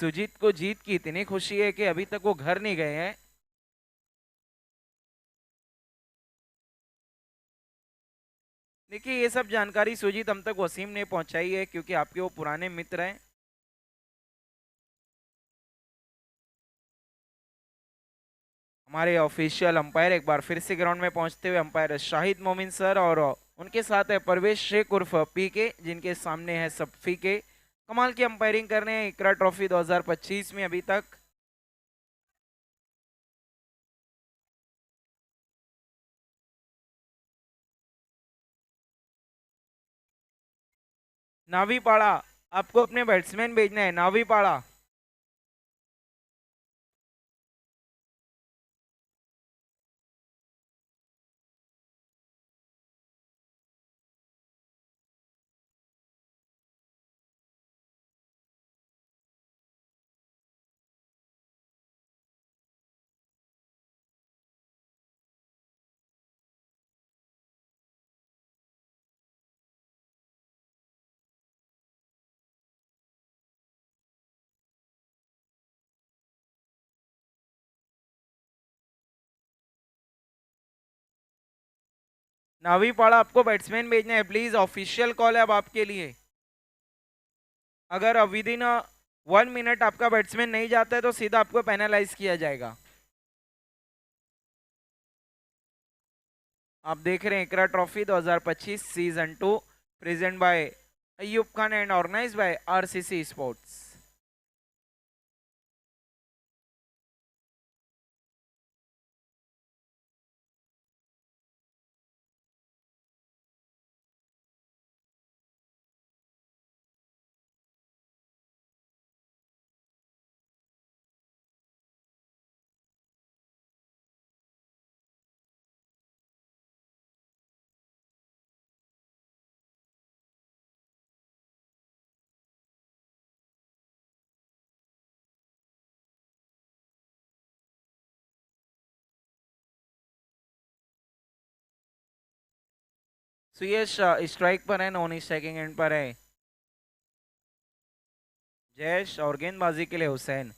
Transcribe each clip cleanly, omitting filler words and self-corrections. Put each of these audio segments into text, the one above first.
सुजीत को जीत की इतनी खुशी है कि अभी तक वो घर नहीं गए हैं। देखिए ये सब जानकारी सुजीत हम तक वसीम ने पहुंचाई है क्योंकि आपके वो पुराने मित्र हैं। हमारे ऑफिशियल अंपायर एक बार फिर से ग्राउंड में पहुंचते हुए अंपायर शाहिद मोमिन सर और उनके साथ है परवेश शेख उर्फ पीके, जिनके सामने है सब फीके। कमाल की अंपायरिंग कर रहे हैं इकरा ट्रॉफी 2025 में अभी तक। नावी पाड़ा, आपको अपने बैट्समैन भेजना है नावी पाड़ा। नावी पाड़ा आपको बैट्समैन भेजना है प्लीज, ऑफिशियल कॉल है अब आपके लिए। अगर विद इन 1 मिनट आपका बैट्समैन नहीं जाता है तो सीधा आपको पेनलाइज किया जाएगा। आप देख रहे हैं Iqra trophy 2025 season 2, present by Ayub Khan and organize by RCC sports. Suyash strike पर है, नॉन स्ट्राइकिंग एंड पर है जयेश और गेंदबाजी के लिए हुसैन।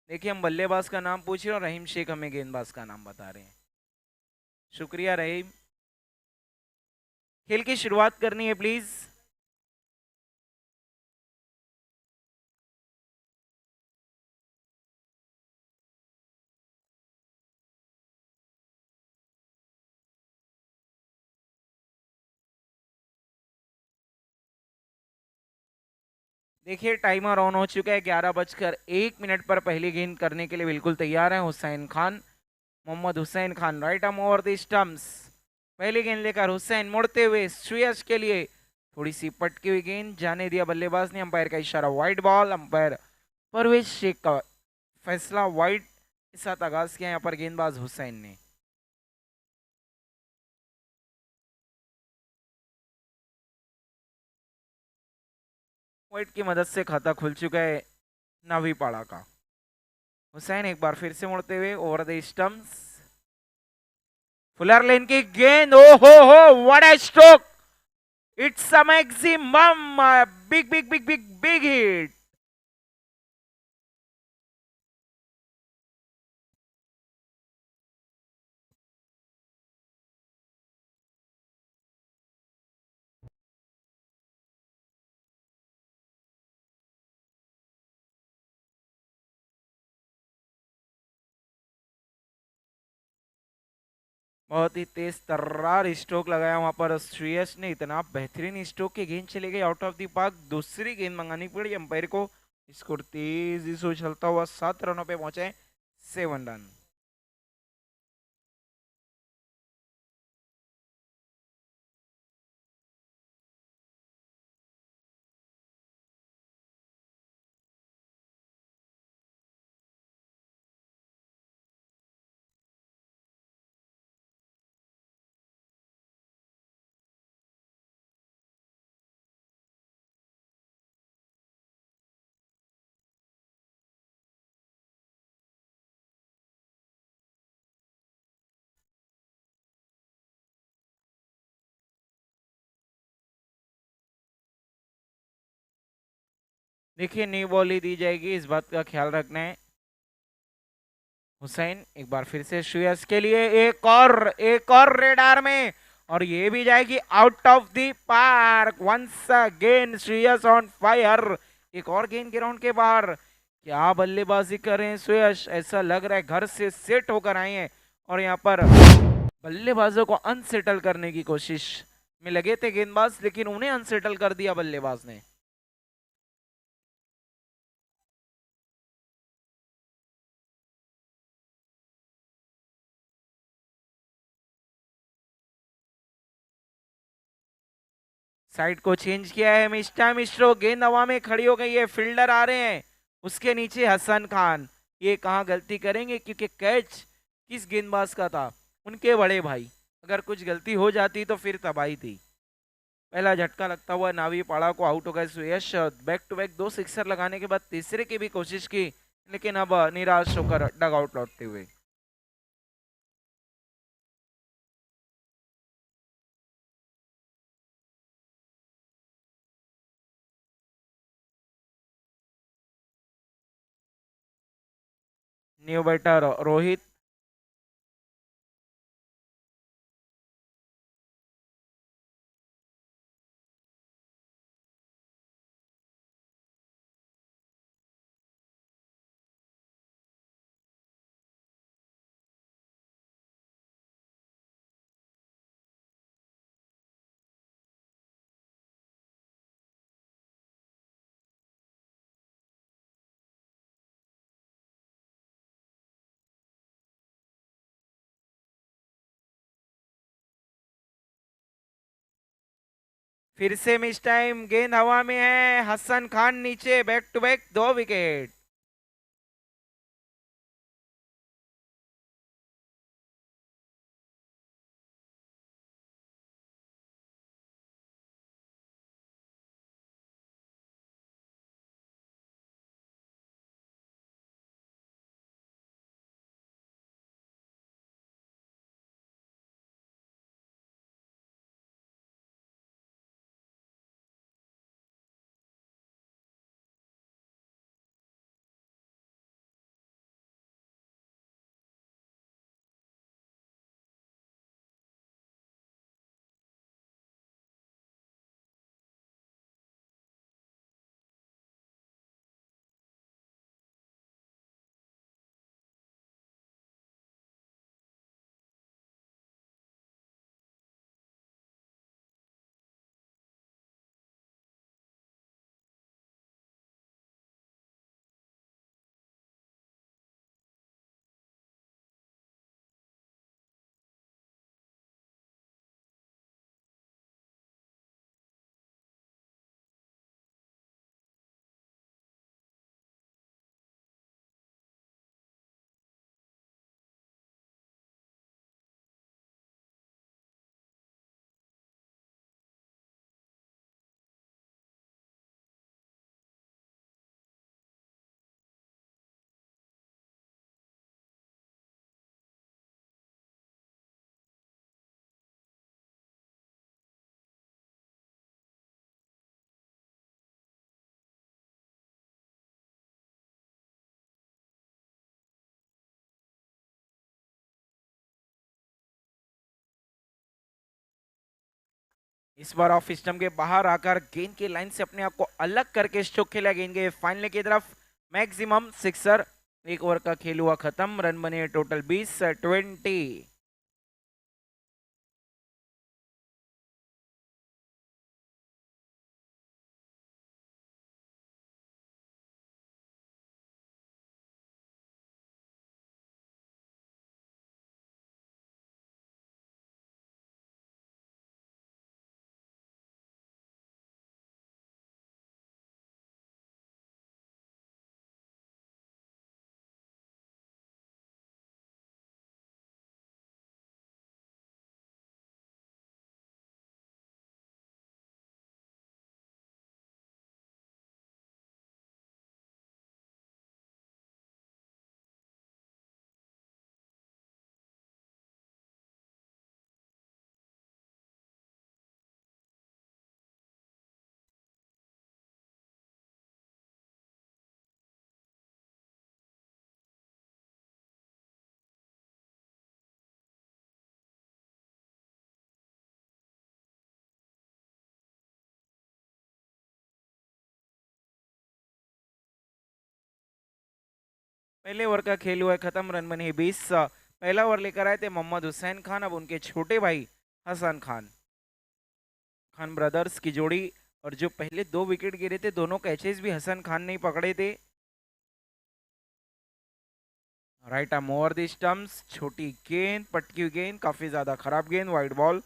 देखिए हम बल्लेबाज का नाम पूछ रहे हैं और रहीम शेख हमें गेंदबाज का नाम बता रहे हैं। शुक्रिया रहीम। खेल की शुरुआत करनी है प्लीज। देखिए टाइमर ऑन हो चुका है, 11 बजकर 1 मिनट पर पहली गेंद करने के लिए बिल्कुल तैयार है Hussain Khan. Mohammad Hussain Khan right arm over the stumps. पहली गेंद लेकर हुसैन मुड़ते हुए श्रेयस के लिए, थोड़ी सी पटकी हुई गेंद जाने दिया बल्लेबाज ने, अंपायर का इशारा वाइड बॉल। अंपायर परवेश शेख का फैसला वाइड के साथ आगाज किया यहाँ पर गेंदबाज हुसैन ने। वाइड की मदद से खाता खुल चुका है नावी पाड़ा का। हुसैन एक बार फिर से मुड़ते हुए ओवर द स्टंप्स। फुलर लेन की गेंद, ओ हो what a stroke, it's a maximum big big big big big hit. बहुत ही तेज तर्रार स्ट्रोक लगाया वहां पर श्रेयस ने, इतना बेहतरीन स्ट्रोक की गेंद चली गई आउट ऑफ द पार्क। दूसरी गेंद मंगानी पड़ी अंपायर को। स्कोर तेजी से उछलता हुआ 7 रनों पे पहुंचे, 7 रन। देखिए न्यू बॉल ही दी जाएगी, इस बात का ख्याल रखना है। हुसैन एक बार फिर से श्रेयस के लिए एक और रेडार में, और ये भी जाएगी out of the park. Once again Shreyas on fire. एक और गेंद ग्राउंड के बाहर। क्या बल्लेबाजी कर रहे हैं श्रेयस, ऐसा लग रहा है घर से सेट होकर आए हैं और यहाँ पर बल्लेबाजों को अनसेटल करने की कोशिश में लगे थे गेंदबाज, लेकिन उन्हें अनसेटल कर दिया बल्लेबाज ने। साइड को चेंज किया है मिस्टा मिश्रो। गेंद हवा में खड़ी हो गई है, फील्डर आ रहे हैं उसके नीचे हसन खान। ये कहाँ गलती करेंगे, क्योंकि कैच किस गेंदबाज का था, उनके बड़े भाई। अगर कुछ गलती हो जाती तो फिर तबाही थी। पहला झटका लगता हुआ नावी पाड़ा को आउट हो गए सुयश। बैक टू बैक 2 सिक्सर लगाने के बाद तीसरे की भी कोशिश की, लेकिन अब निराश होकर डग आउट लौटते हुए। New batter Rohit. फिर से मिस टाइम, गेंद हवा में है, हसन खान नीचे। Back to back 2 wicket. इस बार ऑफ स्टंप के बाहर आकर गेंद की लाइन से अपने आप को अलग करके स्ट्रोक खेला गेंद के फाइनल की तरफ। Maximum sixer. एक ओवर का खेल हुआ खत्म, रन बने टोटल 20-20। पहले ओवर का खेल हुआ है खत्म, रन बने 20। पहला ओवर लेकर आए थे मोहम्मद हुसैन खान, अब उनके छोटे भाई हसन खान, खान ब्रदर्स की जोड़ी। और जो पहले 2 विकेट गिरे थे दोनों कैचेस भी हसन खान ने ही पकड़े थे। Right arm over the stumps, छोटी गेंद, पटकी हुई गेंद, काफी ज्यादा खराब गेंद, वाइड बॉल।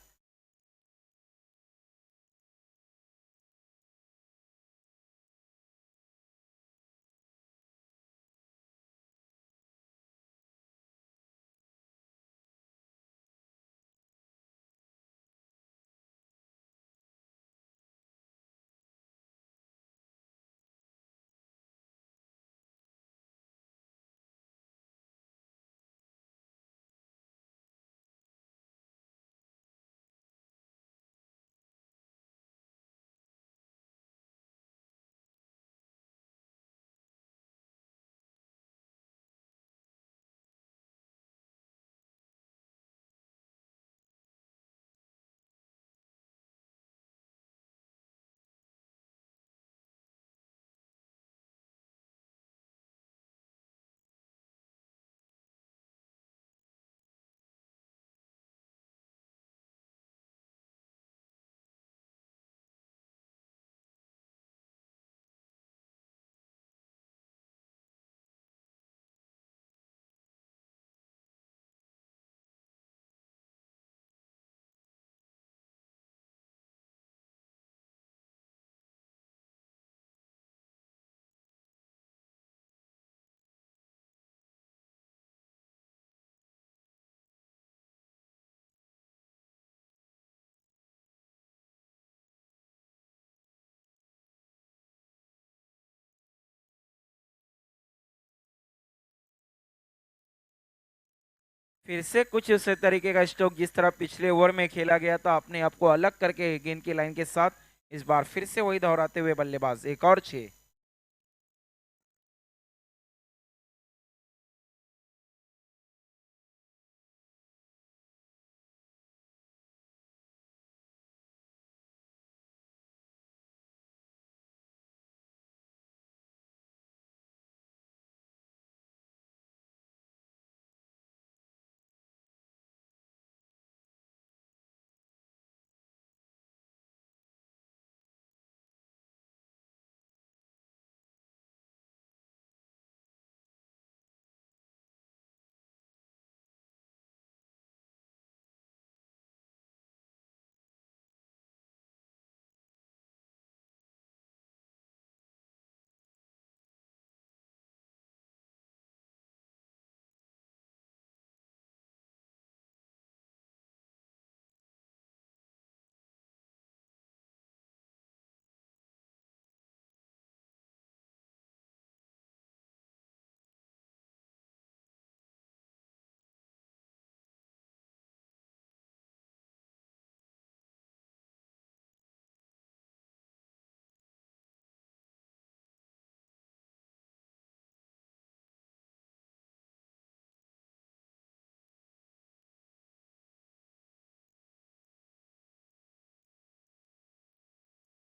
फिर से कुछ उस तरीके का स्ट्रोक जिस तरह पिछले ओवर में खेला गया था, अपने आप को अलग करके गेंद की लाइन के साथ इस बार फिर से वही दोहराते हुए बल्लेबाज, एक और 6।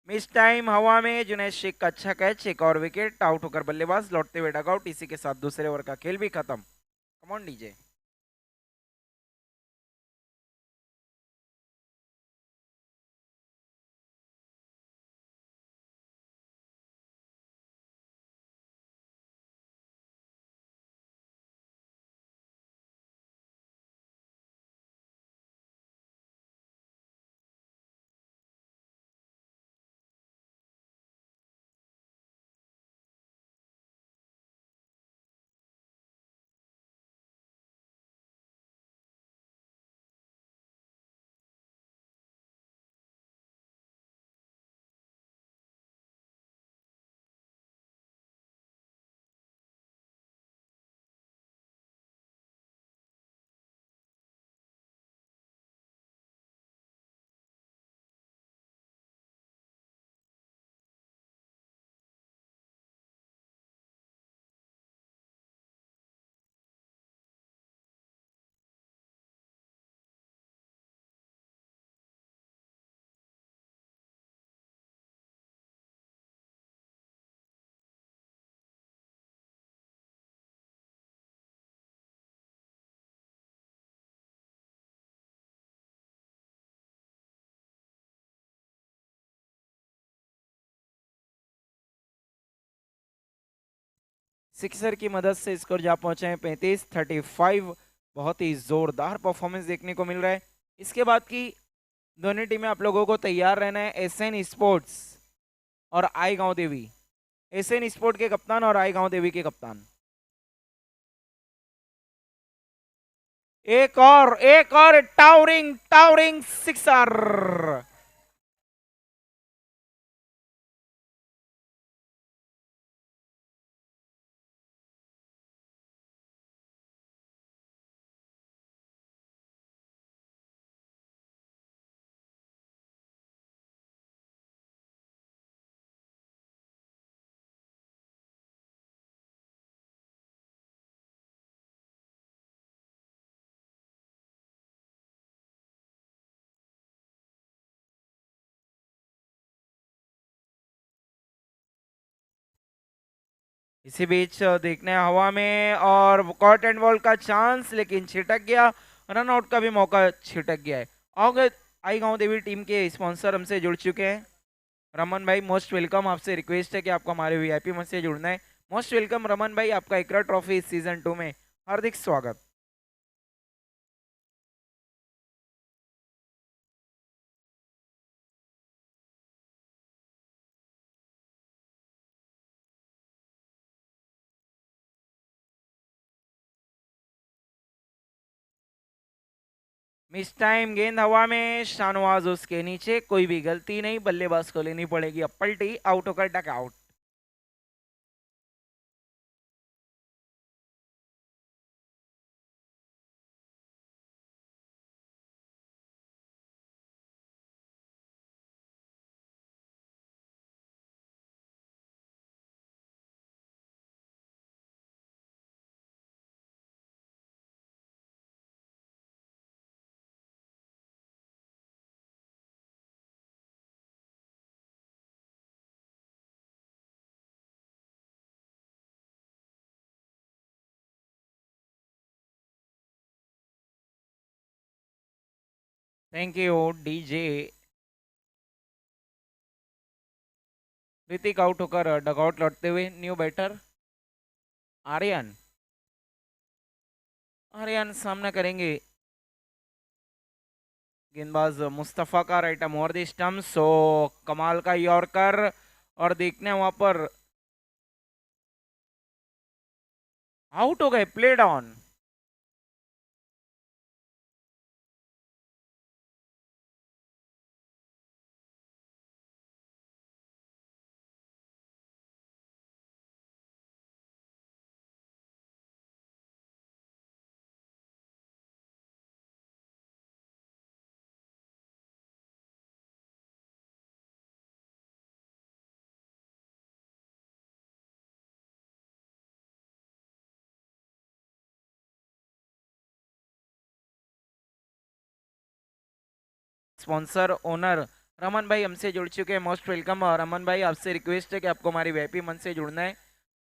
मिस टाइम हवा में जुनैद शेख का अच्छा कैच, एक और विकेट, आउट होकर बल्लेबाज लौटते हुए डगआउट। इसी के साथ दूसरे ओवर का खेल भी खत्म। Come on DJ. सिक्सर की मदद से स्कोर जा पहुंचे हैं 35-35। बहुत ही जोरदार परफॉर्मेंस देखने को मिल रहा है। इसके बाद की दोनों टीमें आप लोगों को तैयार रहना है। एसएन स्पोर्ट्स और आई गांव देवी, एसएन स्पोर्ट के कप्तान और आई गांव देवी के कप्तान। एक और टावरिंग टावरिंग सिक्सर। इसी बीच देखने हैं हवा में और कॉट एंड बॉल का चांस, लेकिन छिटक गया। रन आउट का भी मौका छिटक गया है। और आई गांव देवी टीम के स्पॉन्सर हमसे जुड़ चुके हैं। रमन भाई मोस्ट वेलकम। आपसे रिक्वेस्ट है कि आपको हमारे वीआईपी मंच से जुड़ना है। मोस्ट वेलकम रमन भाई, आपका इकरा ट्रॉफी सीजन 2 में हार्दिक स्वागत। मिस टाइम, गेंद हवा में, शाहनवाज उसके नीचे, कोई भी गलती नहीं, बल्लेबाज को लेनी पड़ेगी अब पलटी, आउट होकर duck out. Thank you DJ. Hrithik out होकर डगआउट लौटते हुए न्यू बैटर आर्यन। आर्यन सामना करेंगे गेंदबाज मुस्तफा का, राइट मोर द स्टंप। सो कमाल का यॉर्कर, और देखने वहां पर आउट हो गए, played on. Sponsor owner Raman भाई हमसे जुड़ चुके हैं, मोस्ट वेलकम। और रमन भाई आपसे रिक्वेस्ट है कि आपको हमारी वीआईपी मंच से जुड़ना है।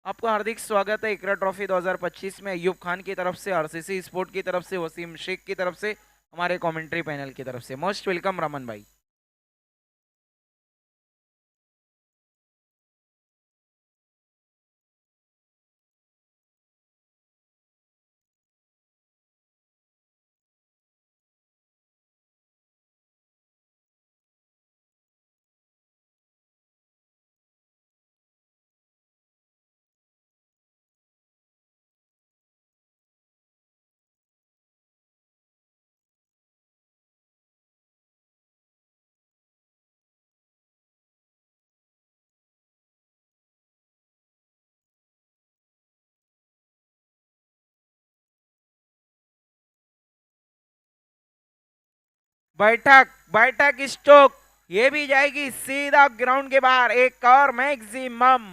आपको हार्दिक स्वागत है इकरा ट्रॉफी 2025 में, अयूब खान की तरफ से, आरसीसी स्पोर्ट की तरफ से, वसीम शेख की तरफ से, हमारे कमेंट्री पैनल की तरफ से। मोस्ट वेलकम रमन भाई। बैठक बैठक स्ट्रोक, ये भी जाएगी सीधा ग्राउंड के बाहर, एक और मैक्सिमम।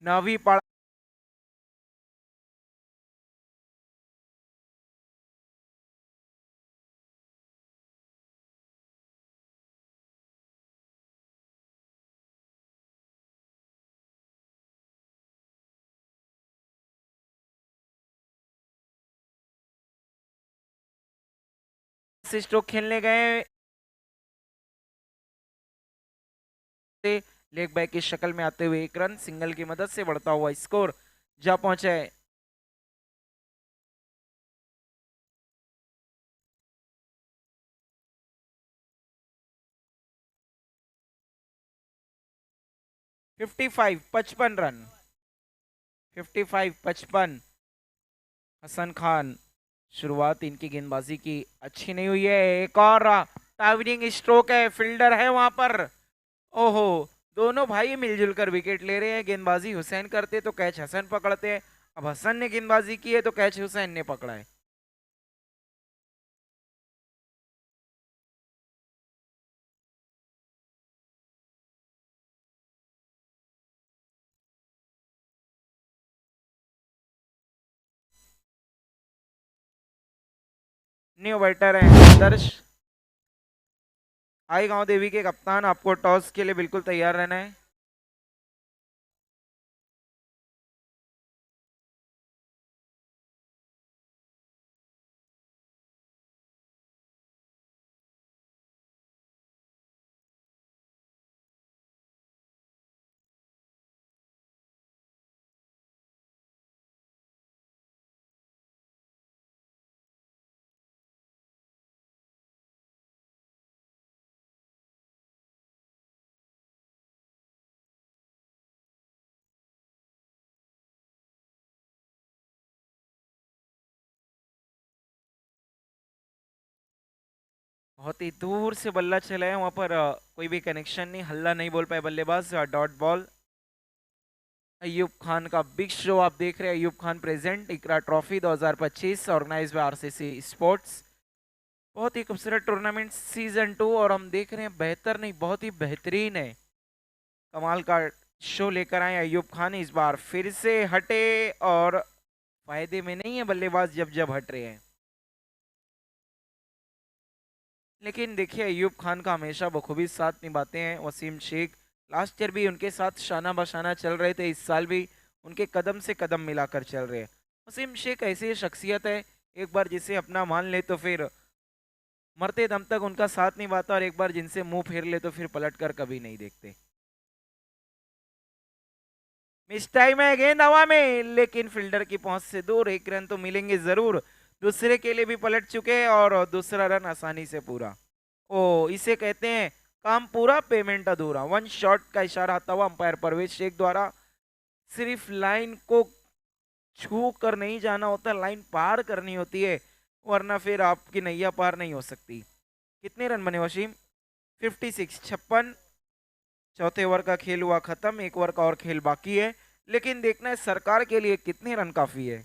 नवी पाड़ा से स्ट्रोक खेलने गए लेग बैक की शक्ल में आते हुए 1 रन सिंगल की मदद से बढ़ता हुआ स्कोर जा पहुंचा है 55 55 रन 55 55। हसन खान शुरुआत इनकी गेंदबाजी की अच्छी नहीं हुई है। एक और टाइविंग स्ट्रोक है, फील्डर है वहां पर। ओहो, दोनों भाई मिलजुल कर विकेट ले रहे हैं। गेंदबाजी हुसैन करते तो कैच हसन पकड़ते हैं, अब हसन ने गेंदबाजी की है तो कैच हुसैन ने पकड़ा है। न्यू बैटर है आदर्श, आई गांव देवी के कप्तान, आपको टॉस के लिए बिल्कुल तैयार रहना है। बहुत ही दूर से बल्ला चला है वहां पर, कोई भी कनेक्शन नहीं, हल्ला नहीं बोल पाए बल्लेबाज। Dot ball. अयूब खान का बिग शो आप देख रहे हैं। Ayub Khan present Iqra trophy 2025 organize by RCC sports. बहुत ही खूबसूरत टूर्नामेंट सीजन 2, और हम देख रहे हैं बेहतर नहीं बहुत ही बेहतरीन है। कमाल का शो लेकर आए अयूब खान, इस बार फिर से हटे और फायदे में नहीं है बल्लेबाज जब जब हट रहे हैं। लेकिन देखिए अयूब खान का हमेशा बखूबी साथ निभाते हैं वसीम शेख। लास्ट ईयर भी उनके साथ शाना बशाना चल रहे थे, इस साल भी उनके कदम से कदम मिलाकर चल रहे हैं। वसीम शेख ऐसी शख्सियत है, एक बार जिसे अपना मान ले तो फिर मरते दम तक उनका साथ निभाता, और एक बार जिनसे मुंह फेर ले तो फिर पलट कर कभी नहीं देखते। मिस टाइम है, गेंद हवा में, लेकिन फील्डर की पहुंच से दूर। 1 रन तो मिलेंगे जरूर। दूसरे के लिए भी पलट चुके हैं और दूसरा रन आसानी से पूरा। ओ, इसे कहते हैं काम पूरा पेमेंट अधूरा। 1 शॉट का इशारा आता हुआ अंपायर परवेज शेख द्वारा। सिर्फ लाइन को छू कर नहीं जाना होता, लाइन पार करनी होती है, वरना फिर आपकी नैया पार नहीं हो सकती। कितने रन बने वसीम? 56 56। चौथे ओवर का खेल हुआ खत्म, 1 ओवर का और खेल बाकी है, लेकिन देखना है सरकार के लिए कितने रन काफी है।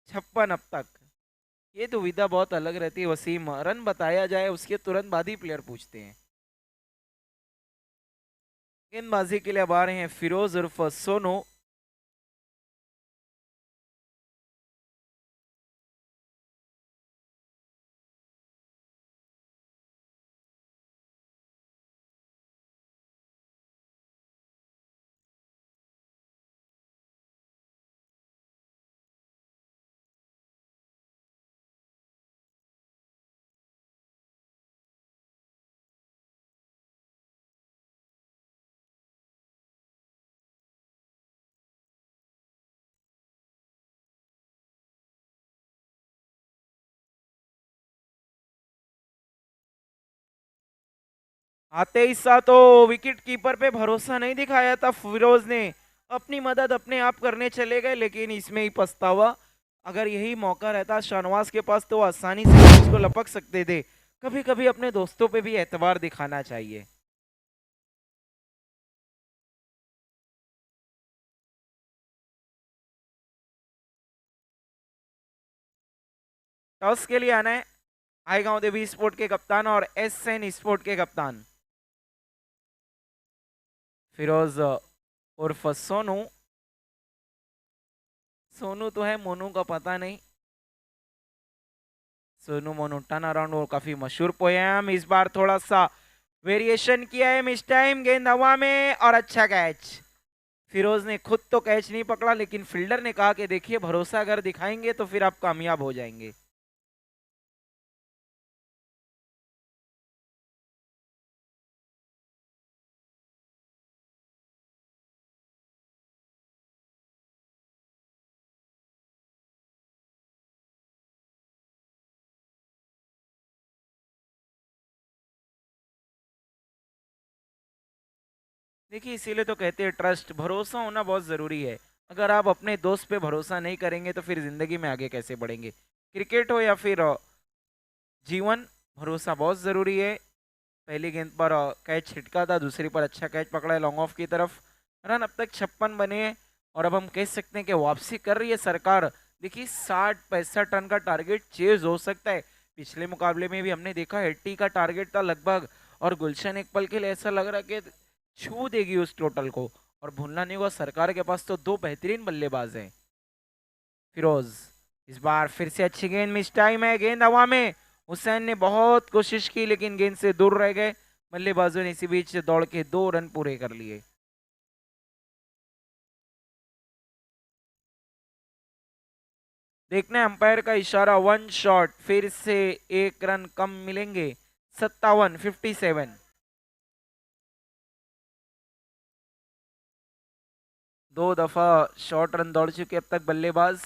56 अब तक। ये दुविधा बहुत अलग रहती है वसीम, रन बताया जाए उसके तुरंत बाद ही प्लेयर पूछते हैं। गेंदबाजी के लिए अब आ रहे हैं फिरोज उर्फ सोनू। आते ही सा तो विकेट कीपर पे भरोसा नहीं दिखाया था फिरोज ने, अपनी मदद अपने आप करने चले गए, लेकिन इसमें ही पछतावा। अगर यही मौका रहता शाहनवाज के पास तो आसानी से इसको लपक सकते थे। कभी कभी अपने दोस्तों पे भी एतबार दिखाना चाहिए। टॉस के लिए आना है आईगांव देवी स्पोर्ट के कप्तान और एसएन स्पोर्ट के कप्तान फिरोज उर्फ सोनू। सोनू तो है, मोनू का पता नहीं। सोनू मोनू टर्न अराउंड वो काफी मशहूर पोयम। इस बार थोड़ा सा वेरिएशन किया है, मिस टाइम, गेंद हवा में और अच्छा कैच। फिरोज ने खुद तो कैच नहीं पकड़ा, लेकिन फील्डर ने कहा कि देखिए भरोसा अगर दिखाएंगे तो फिर आप कामयाब हो जाएंगे। देखिए इसीलिए तो कहते हैं ट्रस्ट, भरोसा होना बहुत जरूरी है। अगर आप अपने दोस्त पे भरोसा नहीं करेंगे तो फिर जिंदगी में आगे कैसे बढ़ेंगे। क्रिकेट हो या फिर जीवन, भरोसा बहुत जरूरी है। पहली गेंद पर कैच छिटका था, दूसरी पर अच्छा कैच पकड़ा है लॉन्ग ऑफ की तरफ। रन अब तक 56 बने हैं और अब हम कह सकते हैं कि वापसी कर रही है सरकार। देखिए 60-65 रन का टारगेट चेज हो सकता है। पिछले मुकाबले में भी हमने देखा 80 का टारगेट था लगभग, और गुलशन एक पल के लिए ऐसा लग रहा है कि छू देगी उस टोटल को। और भूलना नहीं होगा सरकार के पास तो दो बेहतरीन बल्लेबाज हैं। फिरोज, इस बार फिर से अच्छी गेंद, मिस टाइम है, गेंद हवा में। हुसैन ने बहुत कोशिश की लेकिन गेंद से दूर रह गए। बल्लेबाजों ने इसी बीच दौड़ के 2 रन पूरे कर लिए। देखना है अंपायर का इशारा, 1 शॉट, फिर से 1 रन कम मिलेंगे। 57-57। 2 दफा शॉर्ट रन दौड़ चुके अब तक बल्लेबाज।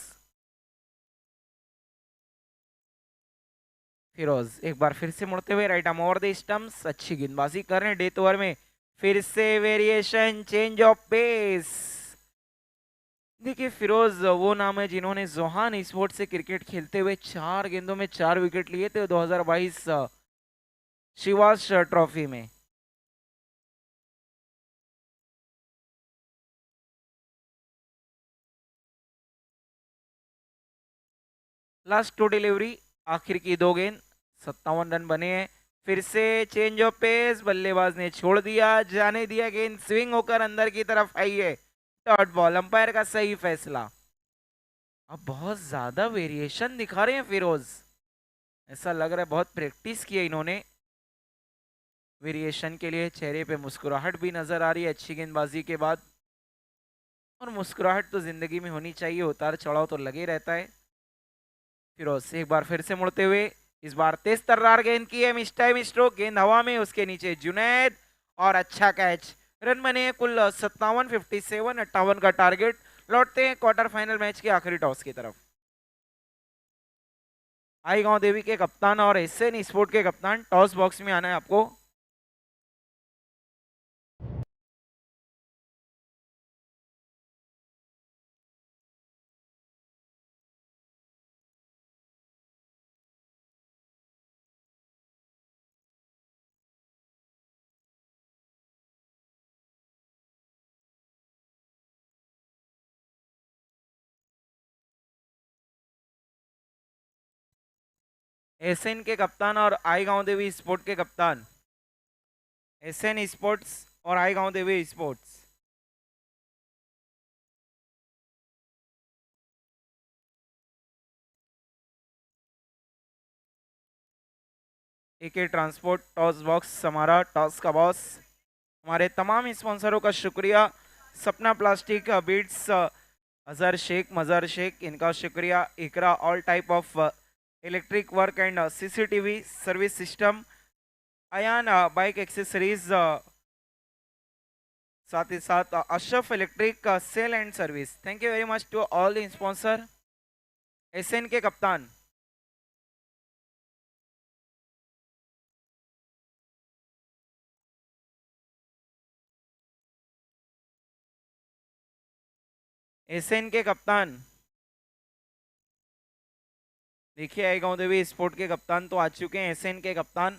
फिरोज एक बार फिर से मुड़ते हुए right arm over the stumps, अच्छी गेंदबाजी कर रहे हैं डेथ ओवर में। फिर से वेरिएशन, चेंज ऑफ पेस। देखिए फिरोज वो नाम है जिन्होंने जोहान स्पोर्ट से क्रिकेट खेलते हुए 4 गेंदों में 4 विकेट लिए थे 2022 शिवाश ट्रॉफी में। लास्ट टू डिलीवरी, आखिर की 2 गेंद, 57 रन बने हैं। फिर से चेंज ऑफ पेस, बल्लेबाज ने छोड़ दिया, जाने दिया, गेंद स्विंग होकर अंदर की तरफ आई है। डॉट बॉल, अंपायर का सही फैसला। अब बहुत ज्यादा वेरिएशन दिखा रहे हैं फिरोज, ऐसा लग रहा है बहुत प्रैक्टिस की है इन्होंने। वेरिएशन के लिए चेहरे पे मुस्कुराहट भी नजर आ रही है अच्छी गेंदबाजी के बाद। और मुस्कुराहट तो जिंदगी में होनी चाहिए, उतार चढ़ाव तो लगे रहता है। फिरोज से एक बार फिर से मुड़ते हुए, इस बार तेज तर्रार गेंद की है, मिस टाइम स्ट्रोक, गेंद हवा में, उसके नीचे जुनैद और अच्छा कैच। रन बने हैं कुल 57, 58 का टारगेट। लौटते हैं क्वार्टर फाइनल मैच के आखिरी टॉस की तरफ। आई गांव देवी के कप्तान और एसएन स्पोर्ट के कप्तान, टॉस बॉक्स में आना है आपको। एसएन के कप्तान और आई गांव देवी स्पोर्ट के कप्तान, एसएन स्पोर्ट्स और Aai Gaon Devi sports. AK transport toss box हमारा, टॉस का बॉस। हमारे तमाम स्पॉन्सरों का शुक्रिया। सपना प्लास्टिक, बीट्स, अजहर शेख, मजहर शेख, इनका शुक्रिया। Iqra all type of electric work and CCTV service system. Ayan bike accessories, साथ ही साथ Ashraf electric sale and service. Thank you very much to all the sponsor. SN के कप्तान, एसएन के कप्तान देखिए आई गांव देवी स्पोर्ट के कप्तान तो आ चुके हैं, एसएन के कप्तान।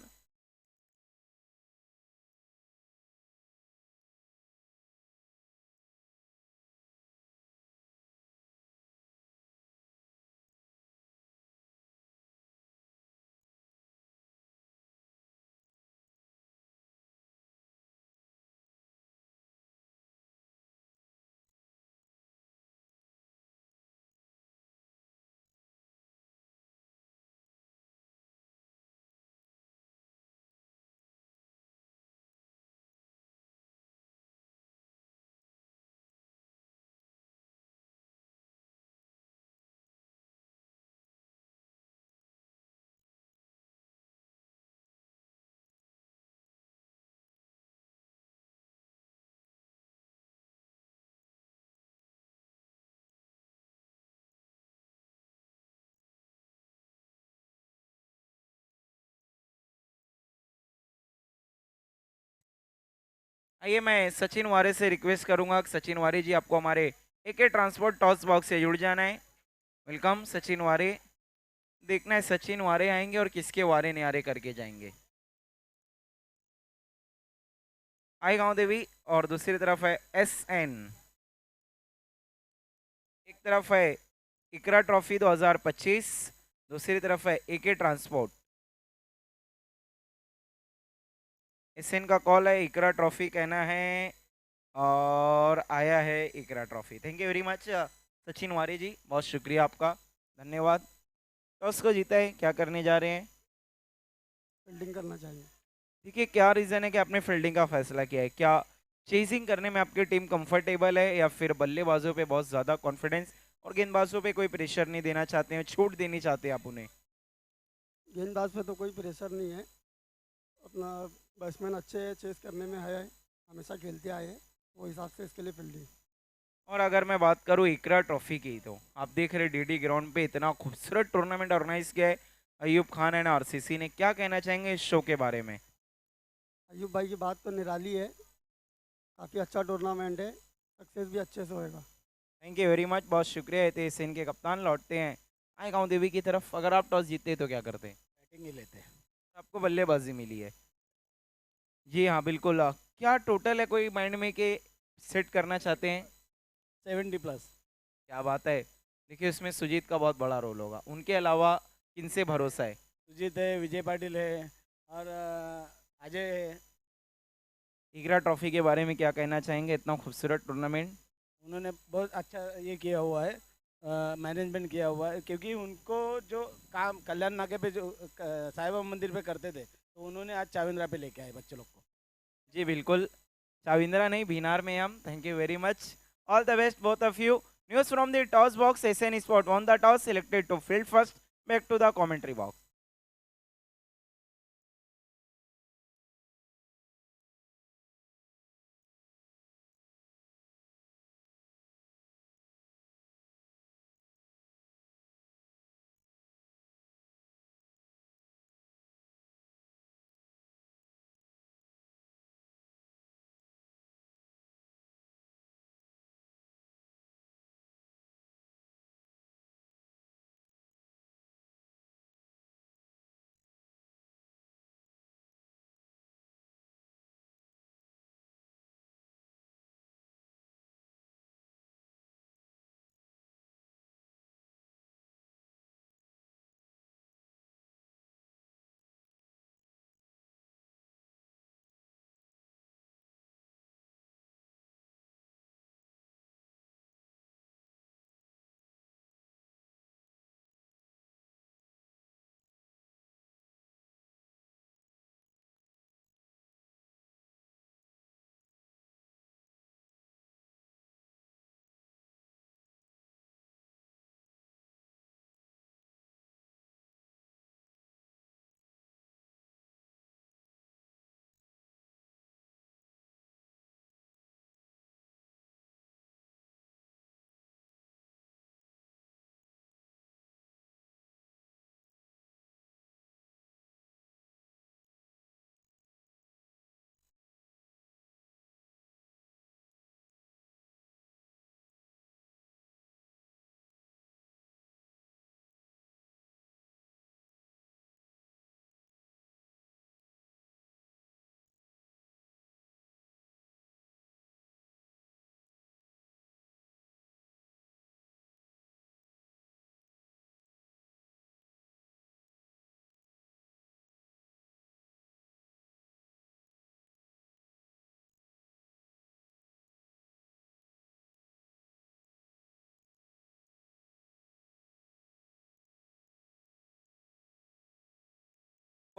आइए मैं सचिन वारे से रिक्वेस्ट करूंगा कि सचिन वारे जी आपको हमारे एके ट्रांसपोर्ट टॉस बॉक्स से जुड़ जाना है। वेलकम सचिन वारे। देखना है सचिन वारे आएंगे और किसके वारे न्यारे करके जाएंगे। आई गांव देवी और दूसरी तरफ है एसएन। एक तरफ है इकरा ट्रॉफी 2025, दूसरी तरफ है एके ट्रांसपोर्ट। एसएन का कॉल है, इकरा ट्रॉफी कहना है और आया है Iqra trophy. Thank you very much Sachin Ware ji, बहुत शुक्रिया आपका, धन्यवाद। टॉस को जीता है, क्या करने जा रहे हैं? फील्डिंग करना चाहिए। देखिए क्या रीज़न है कि आपने फील्डिंग का फैसला किया है? क्या चेजिंग करने में आपकी टीम कंफर्टेबल है या फिर बल्लेबाजों पे बहुत ज़्यादा कॉन्फिडेंस और गेंदबाजों पे कोई प्रेशर नहीं देना चाहते हैं, छूट देनी चाहते हैं आप उन्हें? गेंदबाज पे तो कोई प्रेशर नहीं है। अपना बैट्समैन अच्छे है, चेस करने में है, हमेशा खेलते आए हैं, वो हिसाब से इसके लिए फील्डिंग। और अगर मैं बात करूं इकरा ट्रॉफी की, तो आप देख रहे डीडी ग्राउंड पे इतना खूबसूरत टूर्नामेंट ऑर्गेनाइज किया है अयूब खान एंड आरसीसी ने, क्या कहना चाहेंगे इस शो के बारे में? अयूब भाई की बात तो निराली है, काफ़ी अच्छा टूर्नामेंट है, सक्सेस भी अच्छे से होएगा। थैंक यू वेरी मच, बहुत शुक्रिया। है सिंह के कप्तान लौटते हैं आई गांव देवी की तरफ। अगर आप टॉस जीतते तो क्या करते? बैटिंग ही लेते हैं। आपको बल्लेबाजी मिली है। जी हाँ बिल्कुल। क्या टोटल है कोई माइंड में कि सेट करना चाहते हैं? 70+। क्या बात है। देखिए उसमें सुजीत का बहुत बड़ा रोल होगा, उनके अलावा किनसे भरोसा है? सुजीत है, विजय पाटिल है और अजय है। इकरा ट्रॉफी के बारे में क्या कहना चाहेंगे, इतना खूबसूरत टूर्नामेंट? उन्होंने बहुत अच्छा ये किया हुआ है, मैनेजमेंट किया हुआ है, क्योंकि उनको जो काम कल्याण नाके पे जो साईं बाबा मंदिर पे करते थे, तो उन्होंने आज चाविंद्रा पे लेके आए बच्चे लोग को। जी बिल्कुल। चाविंद्रा नहीं, भीनार में हम। Thank you very much, all the best both of you. News from the toss box, SN spot won the toss, selected to field first. Back to the commentary box.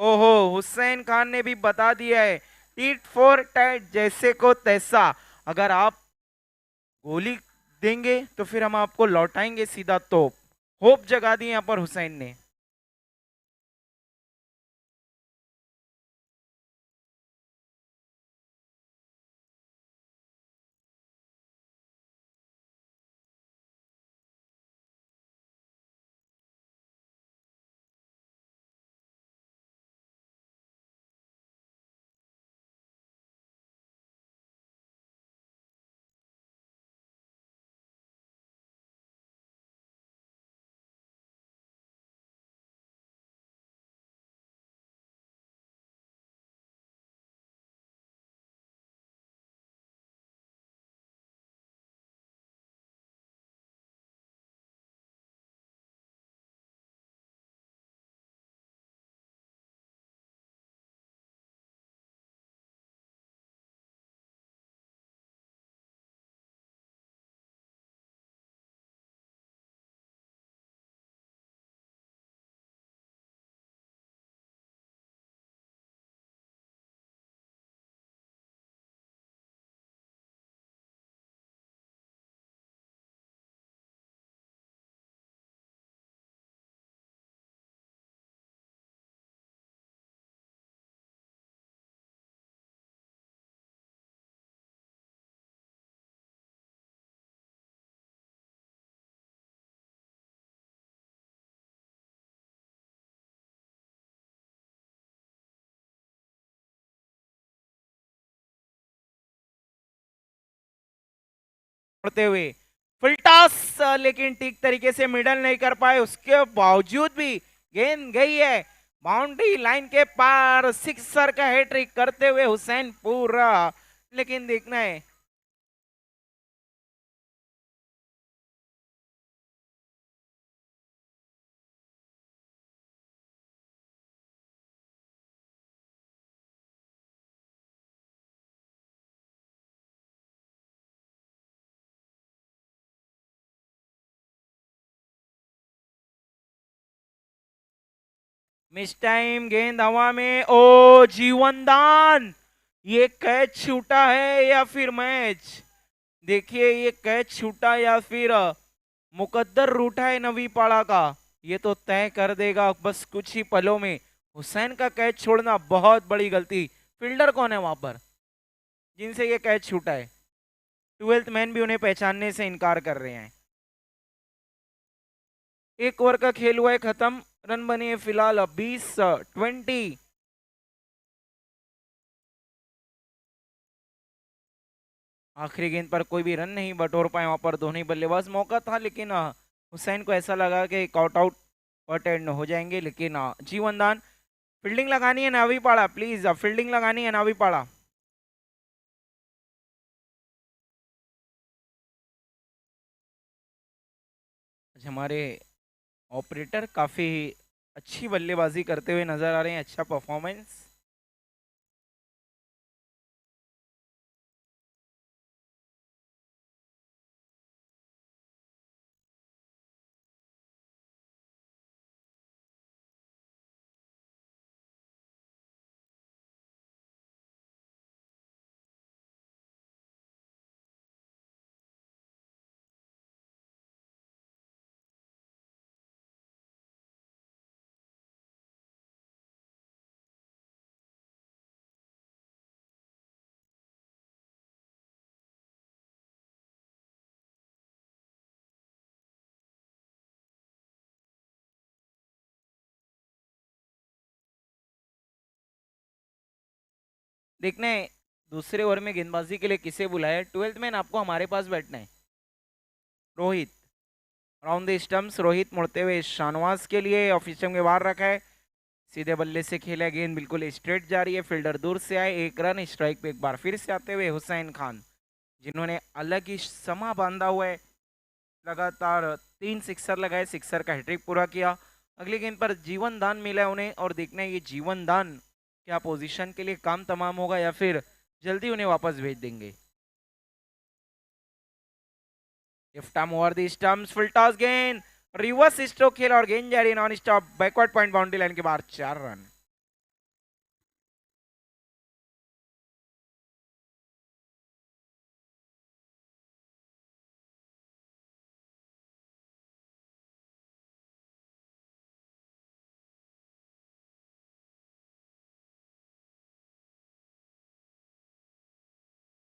ओहो, हुसैन खान ने भी बता दिया है, टीट फॉर टैट, जैसे को तैसा। अगर आप गोली देंगे तो फिर हम आपको लौटाएंगे सीधा तोप। होप जगा दी यहाँ पर हुसैन ने। उड़ते हुए फुल टॉस, लेकिन ठीक तरीके से मिडल नहीं कर पाए। उसके बावजूद भी गेंद गई है बाउंड्री लाइन के पार। सिक्सर का हैट्रिक करते हुए हुसैन पूरा, लेकिन देखना है। मिस टाइम, गेंद हवा में, ओ जीवन दान। ये कैच छूटा है या फिर मैच? देखिए, ये कैच छूटा या फिर मुकद्दर रूठा है नवी पाड़ा का, ये तो तय कर देगा बस कुछ ही पलों में। हुसैन का कैच छोड़ना बहुत बड़ी गलती। फील्डर कौन है वहां पर जिनसे ये कैच छूटा है? ट्वेल्थ मैन भी उन्हें पहचानने से इनकार कर रहे हैं। एक ओवर का खेल हुआ है खत्म, रन बने हैं फिलहाल 20-20। आखिरी गेंद पर कोई भी रन नहीं बटोर पाए वहां पर दोनों ही बल्लेबाज। मौका था लेकिन हुसैन को ऐसा लगा कि कॉट आउट एंड हो जाएंगे, लेकिन जीवन दान। फील्डिंग लगानी है नावी पाड़ा, प्लीज फील्डिंग लगानी है नावी पाड़ा। आज हमारे ऑपरेटर काफी अच्छी बल्लेबाजी करते हुए नजर आ रहे हैं, अच्छा परफॉर्मेंस। देखना है दूसरे ओवर में गेंदबाजी के लिए किसे बुलाया। ट्वेल्थ मैन आपको हमारे पास बैठना है। Rohit, round the stumps. Rohit मुड़ते हुए शानवाज के लिए ऑफ स्टंप के बाहर रखा है। सीधे बल्ले से खेला, गेंद बिल्कुल स्ट्रेट जा रही है। फील्डर दूर से आए, एक रन। स्ट्राइक पे एक बार फिर से आते हुए हुसैन खान, जिन्होंने अलग ही समा बांधा हुआ है। लगातार 3 सिक्सर लगाए, सिक्सर का हैट्रिक पूरा किया। अगली गेंद पर जीवन दान मिला है उन्हें, और देखना है ये जीवन दान क्या पोजीशन के लिए काम तमाम होगा या फिर जल्दी उन्हें वापस भेज देंगे। Left arm over the stumps, full toss गेंद, रिवर्स स्ट्रोक खेला और गेंद जा रही है non stop backward point boundary line के बाहर। 4 रन।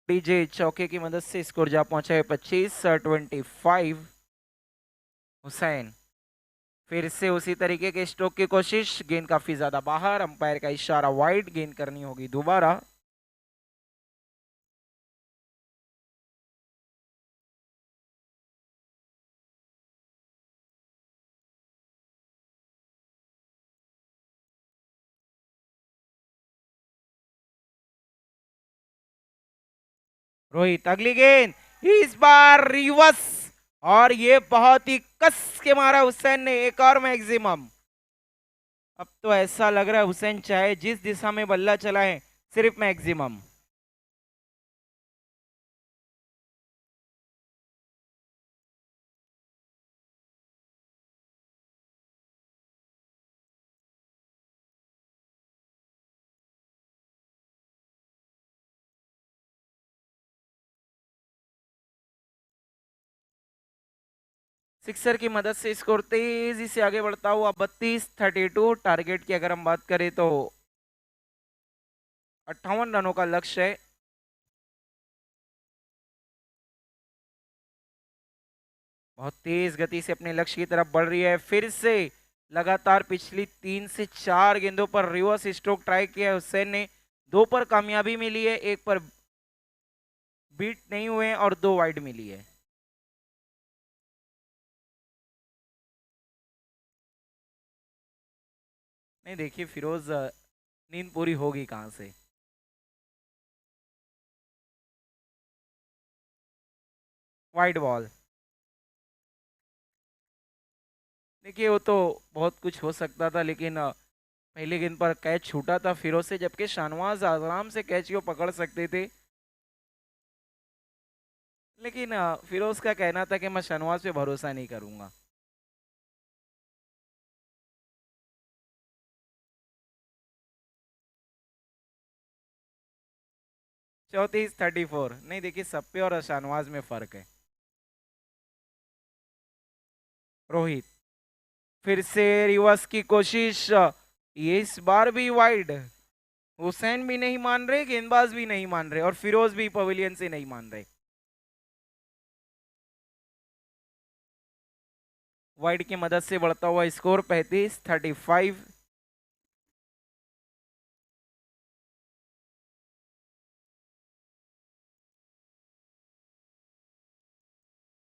डीजे चौके की मदद से स्कोर जा पहुंचा है 25-25। हुसैन फिर से उसी तरीके के स्ट्रोक की कोशिश, गेंद काफी ज्यादा बाहर, अंपायर का इशारा वाइड, गेंद करनी होगी दोबारा। रोहित अगली गेंद, इस बार रिवर्स, और ये बहुत ही कस के मारा हुसैन ने, एक और मैक्सिमम। अब तो ऐसा लग रहा है हुसैन चाहे जिस दिशा में बल्ला चलाए सिर्फ मैक्सिमम। सिक्सर की मदद से स्कोर तेजी से आगे बढ़ता हुआ 32-32। टारगेट की अगर हम बात करें तो 58 रनों का लक्ष्य है। बहुत तेज गति से अपने लक्ष्य की तरफ बढ़ रही है। फिर से लगातार पिछली 3 से 4 गेंदों पर रिवर्स स्ट्रोक ट्राई किया है हुसैन ने। 2 पर कामयाबी मिली है, 1 पर बीट नहीं हुए और 2 वाइड मिली है। नहीं देखिए फिरोज, नींद पूरी होगी कहां से। वाइड बॉल, देखिए वो तो बहुत कुछ हो सकता था, लेकिन पहले गेंद पर कैच छूटा था फिरोज से, जबकि शाहनवाज आराम से कैच को पकड़ सकते थे। लेकिन फिरोज का कहना था कि मैं शाहनवाज पे भरोसा नहीं करूंगा। 34-34। नहीं देखिए सब पे और शाहनवाज में फर्क है। रोहित फिर से रिवर्स की कोशिश, ये इस बार भी वाइड। हुसैन भी नहीं मान रहे, गेंदबाज भी नहीं मान रहे, और फिरोज भी पवेलियन से नहीं मान रहे। वाइड की मदद से बढ़ता हुआ स्कोर 35-35।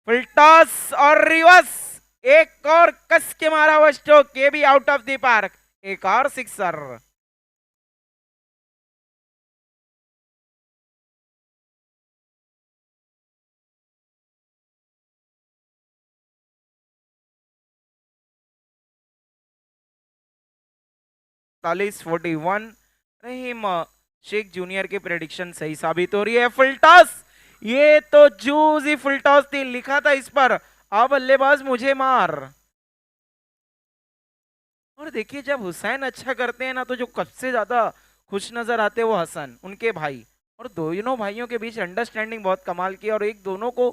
फुल टॉस और रिवर्स, एक और कस के मारा हुआ स्ट्रोक, ये भी आउट ऑफ द पार्क, एक और सिक्सर। तालीस 41। रहीम शेख जूनियर की प्रेडिक्शन सही साबित हो रही है। फुल टॉस, ये तो जूस ही फुल टॉस थी, लिखा था इस पर, अब बल्लेबाज मुझे मार। और देखिए जब हुसैन अच्छा करते हैं ना, तो जो सबसे ज्यादा खुश नजर आते हैं वो हसन, उनके भाई। और दोनों भाइयों के बीच अंडरस्टैंडिंग बहुत कमाल की है, और एक दोनों को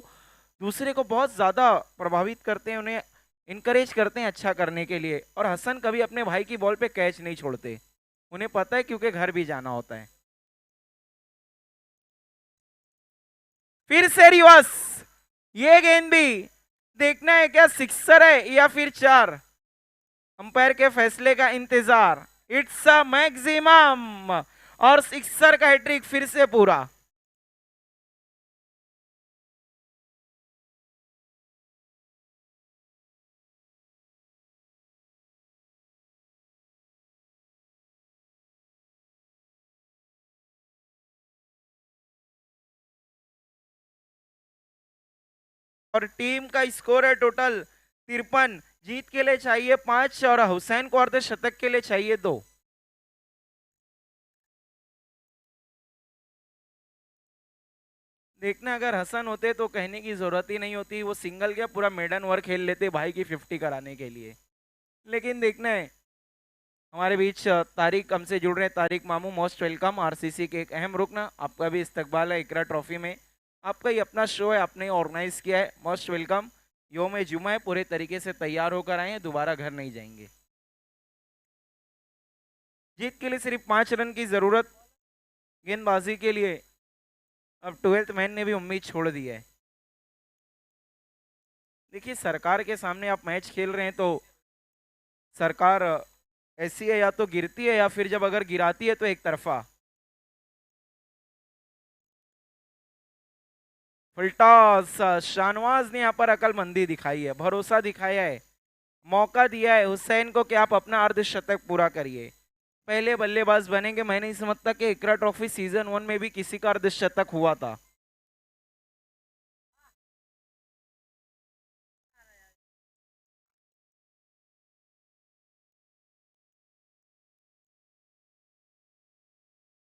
दूसरे को बहुत ज्यादा प्रभावित करते हैं, उन्हें इनकरेज करते हैं अच्छा करने के लिए। और हसन कभी अपने भाई की बॉल पे कैच नहीं छोड़ते, उन्हें पता है क्योंकि घर भी जाना होता है। फिर से रिवर्स, ये गेंद भी देखना है क्या सिक्सर है या फिर 4, अंपायर के फैसले का इंतजार। इट्स अ मैक्सिमम, और सिक्सर का हैट्रिक फिर से पूरा। और टीम का स्कोर है टोटल 53। जीत के लिए चाहिए 5 और हुसैन को अर्धशतक के लिए चाहिए 2। देखना अगर हसन होते तो कहने की जरूरत ही नहीं होती, वो सिंगल क्या पूरा मेडन ओवर खेल लेते भाई की 50 कराने के लिए। लेकिन देखना है, हमारे बीच तारिक हमसे जुड़ रहे हैं। तारिक मामू, मोस्ट वेलकम। आरसीसी के एक अहम रुकन, आपका भी इस्तकबाल है इकरा ट्रॉफी में। आपका ही अपना शो है, आपने ऑर्गेनाइज किया है, मोस्ट वेलकम। योम जुमा है, पूरे तरीके से तैयार होकर आए हैं, दोबारा घर नहीं जाएंगे। जीत के लिए सिर्फ 5 रन की जरूरत गेंदबाजी के लिए। अब 12th मैन ने भी उम्मीद छोड़ दी है। देखिए सरकार के सामने आप मैच खेल रहे हैं तो सरकार ऐसी है, या तो गिरती है या फिर जब अगर गिराती है तो एक तरफा। फुलटॉस, शाहनवाज ने यहाँ पर अकलमंदी दिखाई है, भरोसा दिखाया है, मौका दिया है हुसैन को कि आप अपना अर्धशतक पूरा करिए, पहले बल्लेबाज बनेंगे। मैं नहीं समझता कि इकरा ट्रॉफी सीजन 1 में भी किसी का अर्धशतक हुआ था।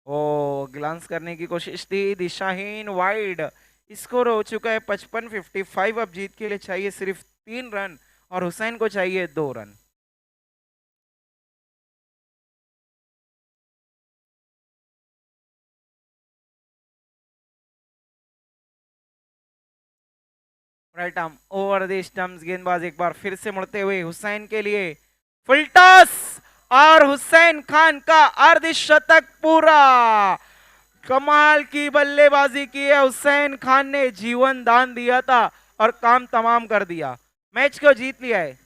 ओ ग्लांस करने की कोशिश थी, दिशाहीन, वाइड। स्कोर हो चुका है 55-55। अब जीत के लिए चाहिए सिर्फ 3 रन और हुसैन को चाहिए 2 run. Right arm over the stumps, गेंदबाज एक बार फिर से मुड़ते हुए हुसैन के लिए, फुल टॉस और हुसैन खान का अर्धशतक पूरा। कमाल की बल्लेबाजी की है हुसैन खान ने, जीवन दान दिया था और काम तमाम कर दिया, मैच को जीत लिया है।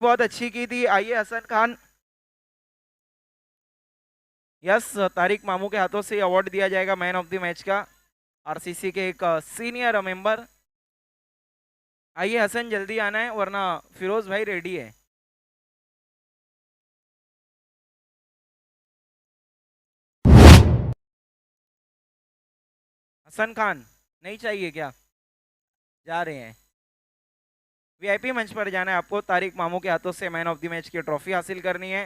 बहुत अच्छी की थी। आइए हसन खान, यस, तारिक मामू के हाथों से अवार्ड दिया जाएगा मैन ऑफ द मैच का, आरसीसी के एक सीनियर मेंबर। आइए हसन जल्दी आना है वरना फिरोज भाई रेडी है। हसन खान नहीं चाहिए क्या? जा रहे हैं, वीआईपी मंच पर जाना है आपको, तारिक मामू के हाथों से मैन ऑफ द मैच की ट्रॉफी हासिल करनी है।